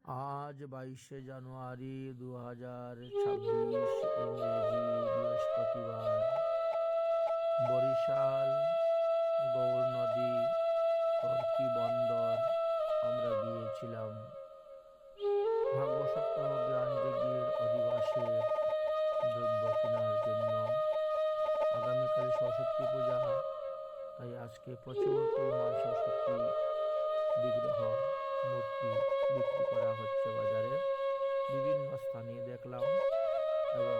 আজ 22শে জানুয়ারি 2026 ইংরেজি বৃহস্পতিবার। বরিশাল গৌর নদী তর্কি বন্দর আমরা গিয়েছিলাম ভাগ্য সপ্তাহ জ্ঞান যজ্ঞের অধিবাসের দ্রব্য কেনার জন্য। আগামীকাল সরস্বতী পূজা, তাই আজকে প্রচুর পরিমাণ সরস্বতী বিগ্রহ মূর্তি বিক্রি করা হচ্ছে বাজারে। বিভিন্ন স্থানে দেখলাম এবং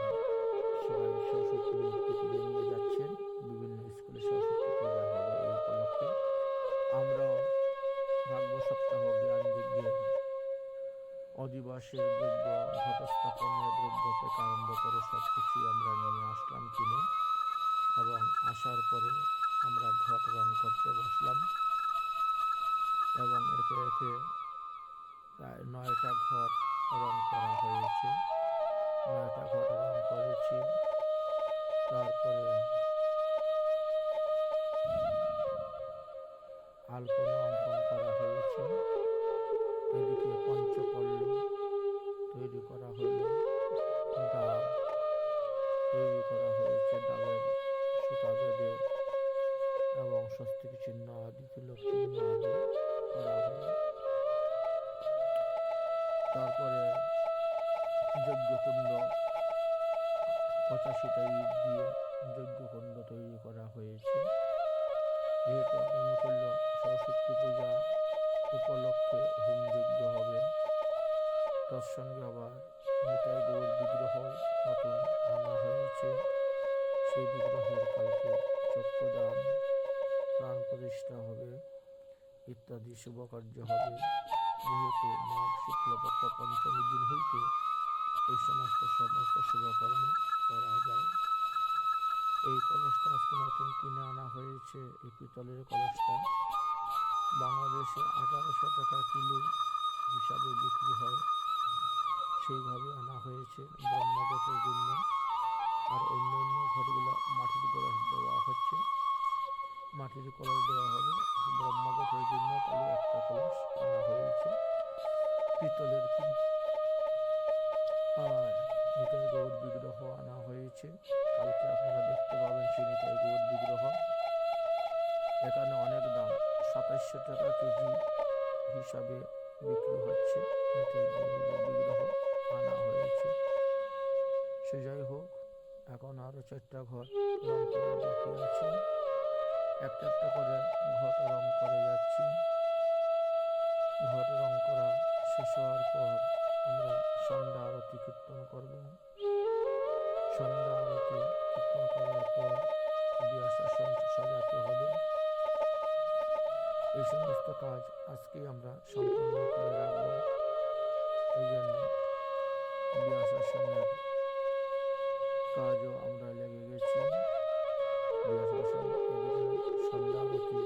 সবাই সরস্বতী মূর্তি কিনে নিয়ে যাচ্ছেন। বিভিন্ন স্কুলে সরস্বতী পূজা হবে এই উপলক্ষে। আমরাও ভাগ্য সপ্তাহ জ্ঞান যজ্ঞের অধিবাসের দ্রব্য, ঘটস্থাপনের দ্রব্য থেকে আরম্ভ করে সব কিছুই আমরা নিয়ে আসলাম কিনে, এবং আসার পরে আমরা ঘট রং করতে বসলাম এবং একে একে প্রায় 9টা ঘট রং করা হয়েছে। 9টা ঘট রং করেছি। তারপরে আলপনা অঙ্কন করা হয়েছে। এদিকে পঞ্চপল্লব তৈরি করা হলো, ডাব তৈরি করা হয়েছে, ডাবের সুতা বেঁধে এবং স্বস্তিক চিহ্ন আদি, তিলক চিহ্ন আদি করা হলো। তারপরে যজ্ঞকুণ্ড 85টা ইট দিয়ে যজ্ঞকুণ্ড তৈরি করা হয়েছে। যেহেতু আগামীকাল সরস্বতী পূজা উপলক্ষে হোম যজ্ঞ হবে, তার সঙ্গে আবার নিতাই গৌর বিগ্রহ নতুন আনা হয়েছে। সেই বিগ্রহের কালকে চক্ষুদান, প্রাণ প্রতিষ্ঠা হবে ইত্যাদি শুভ কার্য হবে। যেহেতু মাঘ শুক্লপক্ষ পঞ্চমী দিন হইতে এই সমস্ত শুভকর্ম করা যায়। এই কলসটা আজকে নতুন কিনে আনা হয়েছে। এই পিতলের কলসটা বাংলাদেশে 1800 টাকা কিলো হিসাবে বিক্রি হয়, সেইভাবে আনা হয়েছে ব্রহ্মঘটের জন্য। আর অন্য অন্য ঘটগুলো মাটির কলস দেওয়া হচ্ছে, মাটির কলস দেওয়া হবে। ব্রহ্মঘটের জন্য কালো একটা কলস আনা হয়েছে পিতলের। আর নিতাই গৌর বিগ্রহ আনা হয়েছে। কালকে আপনারা দেখতে পাবেন সেই নিতাই গৌর বিগ্রহ। এখানে অনেক দাম, 2700 টাকা কেজি হিসাবে বিক্রি হচ্ছে। নিতাই গৌর বিগ্রহ আনা হয়েছে। সে যাই হোক, এখন আরো 4টা ঘট রং করা বাকি আছে। একটা একটা করে ঘট রং করে যাচ্ছি। ঘট রং করা শেষ হওয়ার পর আমরা সন্ধ্যা আরতি কীর্তন করব। সন্ধ্যা আরতি কীর্তন করার পর বিয়াসাসন সাজাতে হবে। এই সমস্ত কাজ আজকে আমরা সম্পূর্ণ করে রাখব। এই জন্য বিয়াসাসনের কাজও আমরা লেগে গেছি। বিয়াসাসন সন্ধ্যা আরতি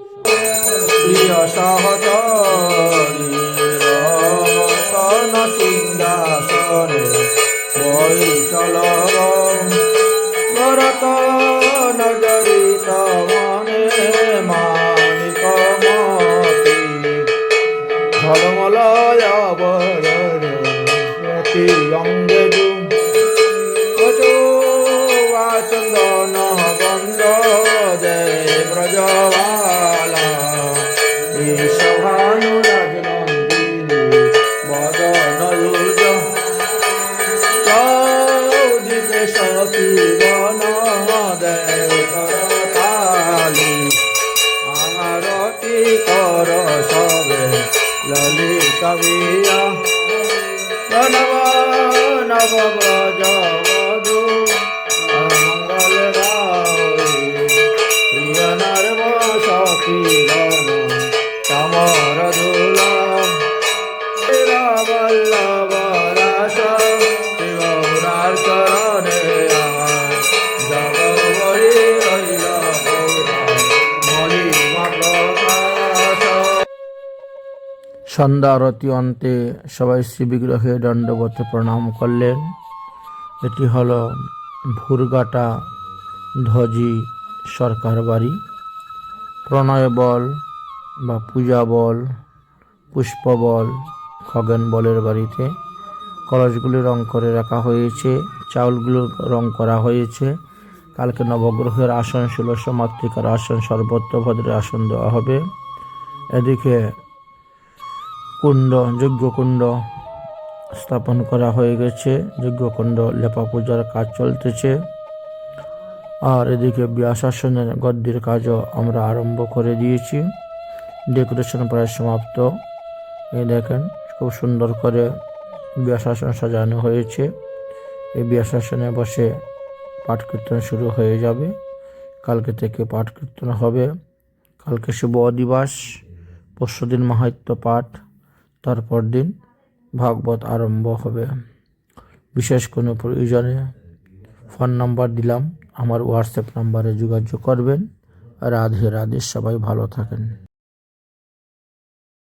সিংহাসনে বৈচল ভরত নগরিত মনে মানিক মতি ধর্মলয় বরতি অঙ্গে চন্দন গন্ধ দে ব্রজবালা ঈশভানু রাজনন্দিনী বদনয়ুজ চৌদিকে সতী গণ দেবতালি আরতি কর সবে ললিত বিয়া নব নব ব্রজ বধূ মঙ্গল গাই প্রিয় নর্ম সখী গণ তমর ধুলা বল্লভ রাস শিবরার চরণে জগবরি রইল মলিমা প্রকাশ। সন্ধ্যা আরতি অন্তে সবাই শ্রী বিগ্রহে দণ্ডবত প্রণাম করলেন। এটি হলো ভুরগাটা ধজি সরকার বাড়ি। প্রণয় বল বা পূজা বল, পুষ্প বল, খগেন বলের বাড়িতে। কলসগুলি রং করে রাখা হয়েছে, চাউলগুলো রং করা হয়েছে। কালকে নবগ্রহের আসন, ষোলশ মাতৃকার আসন, সর্বত্রভদ্রের আসন দেওয়া হবে। এদিকে কুণ্ড, যজ্ঞকুণ্ড স্থাপন করা হয়ে গেছে, যজ্ঞকুণ্ড লেপা পূজার কাজ চলতেছে। আর এদিকে ব্যাসাসনের গদ্দির কাজও আমরা আরম্ভ করে দিয়েছি, ডেকোরেশন প্রায় সমাপ্ত। এই দেখেন খুব সুন্দর করে ব্যাসাসন সাজানো হয়েছে। এই ব্যাসাসনে বসে পাঠ কীর্তন শুরু হয়ে যাবে। কালকে থেকে পাঠ কীর্তন হবে। কালকে শুভ দিবস, পরশুদিন মাহাত্ম্য পাঠ, তারপর দিন ভাগবত আরম্ভ হবে। বিশেষ কোনো প্রয়োজনে ফোন নাম্বার দিলাম, আমার হোয়াটসঅ্যাপ নাম্বারে যোগাযোগ করবেন। রাধে রাধে, সবাই ভালো থাকেন।